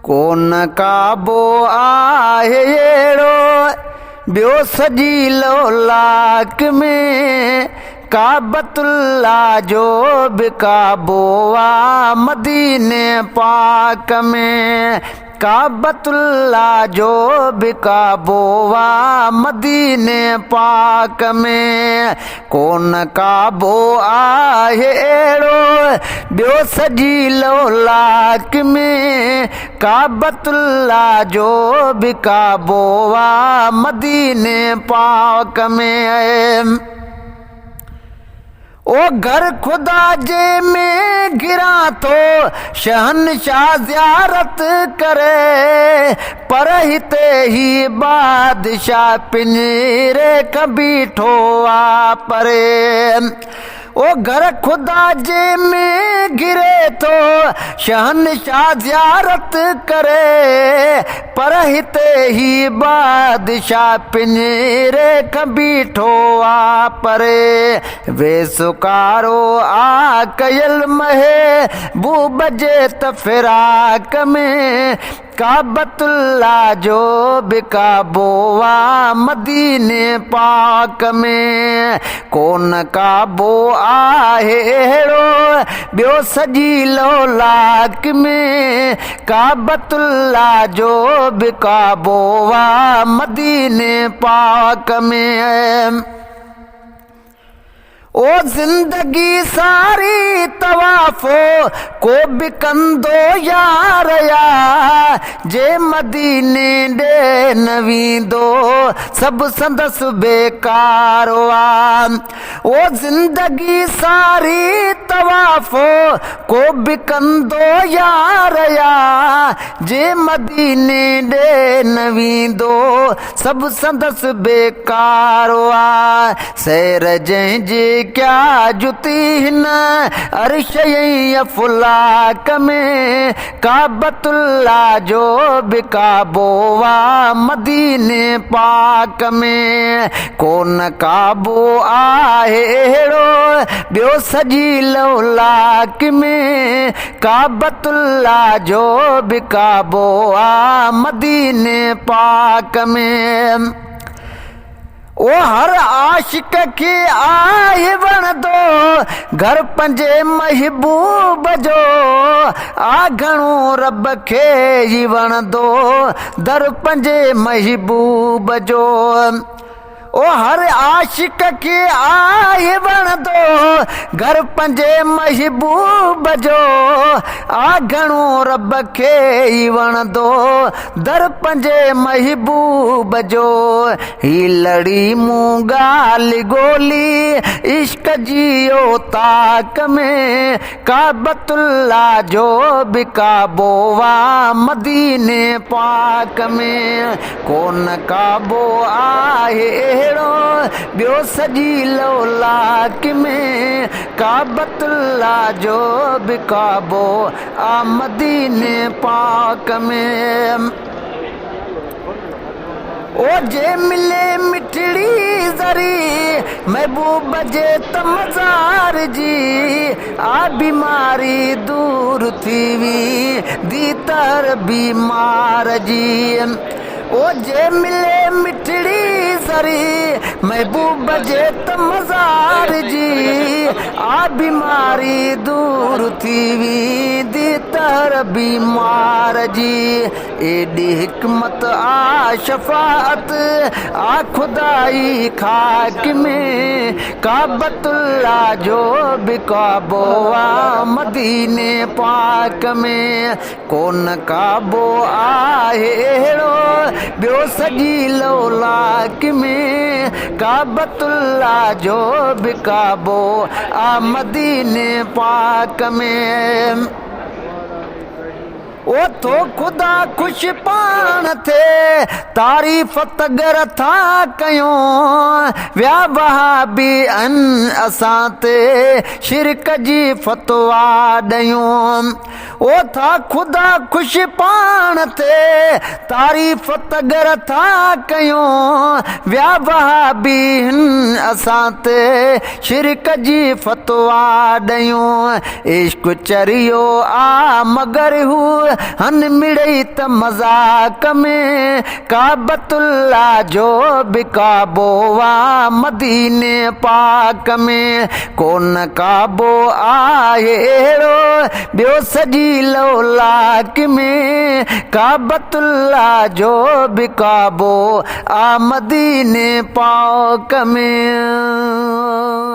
कोन काबो आहे अहिड़ो ॿियो सॼी लाख में काबतुल्ला जो बि काबो आहे मदीने पाक में काबतुल्ला जो बि काबो आहे मदीने पाक में कोन काबो आहे अहिड़ो ॿियो सॼी लाख में काबतुल्ला जो बि काबो आहे मदीने पाक में ओ घर खुदा जे में गिरा तो शहनशाह ज़ियारत करे पर हिते ही बादशाह पिंजरे खां बीठो आ परे ओ घर खुदा जे में गिरे तो शहनशाह ज़ियारत करे पर हिते ही बादशाह पिंजरे खां बीठो आ परे वे सुकारो आ कयल महबूब जे त फिराक में काबतुल्ला जो बि काबो आहे मदीने पाक में कोन काबो आहे अहिड़ो ॿियो सॼी लाख में काबतुल्ला जो बि काबो आहे मदीने पाक में ओ जिंदगी सारी तवाफ़ो को बि कंदो यार या जे मदीने ॾे न वेंदो सभु संदसि बेकार आ ओ जिंदगी सारी तवाफ़ो को बि कंदो यार या जे मदीने ॾे न वेंदो सभु संदसि बेकार आ सैर जंहिंजे क्या जुती हिन अर्श अफलाक में काबतुल्ला जो बि काबो आहे मदीने पाक में कोन काबो आहे अहिड़ो ॿियो सॼी लाख में काबतुल्ला जो बि काबो आहे मदीने पाक में ओ हर आशिक खे आहे वणंदो घर पंहिंजे महबूब जो आ घणो रब खे ई वणंदो दर पंहिंजे महबूब जो ओ हर आशिक खे आहे वणंदो घर पंहिंजे महबूब जो आ घणो रब खे ई वणंदो दर पंहिंजे महबूब जो ही लड़ी मूं ॻाल्हि ॻोल्ही इश्क जियो ताक में काबतुल्ला जो बि काबो आहे मदीने पाक में कोन काबो आहे अहिड़ो ॿियो सॼी लाख में काबतुल्ला जो बि काबो आ मदीने पाक में ओ जे मिले मिठड़ी ज़री महबूब जे त मज़ार जी आ बीमारी दूर थी वी दीतर बीमार जी ओ जे मिले मिठड़ी ज़री महबूब जे त मज़ार जी आ बीमारी दूर थी वी दीतर बीमार जी एॾी हिकमत आ शफ़ाअत आ खुदाई खाक में काबतुल्ला जो बि काबो आहे मदीने पाक में कोन काबो आहे अहिड़ो ॿियो सॼी लाख में काबतुल्ला जो बि काबो आहे मदीने पाक में ओ तो खुदा खुश पाण थे तारीफ़ तगर था कयूं विया वहाबी अन असां ते शिरक जी फतवा ॾियूं ओ था खुदा खुश पाण थे तारीफ़ तगर था कयूं विया वहाबी अन असां ते शिरक जी फतवा ॾियूं इश्क चरियो आ मगर हू हन मिड़ई त मजाक में काबतुल्ला जो बिकाबो वा मदीने पाक में कोन काबो आहेड़ो ॿियो सॼी लौलाक में काबतुल्ला जो बिकाबो आ मदीने पाक में।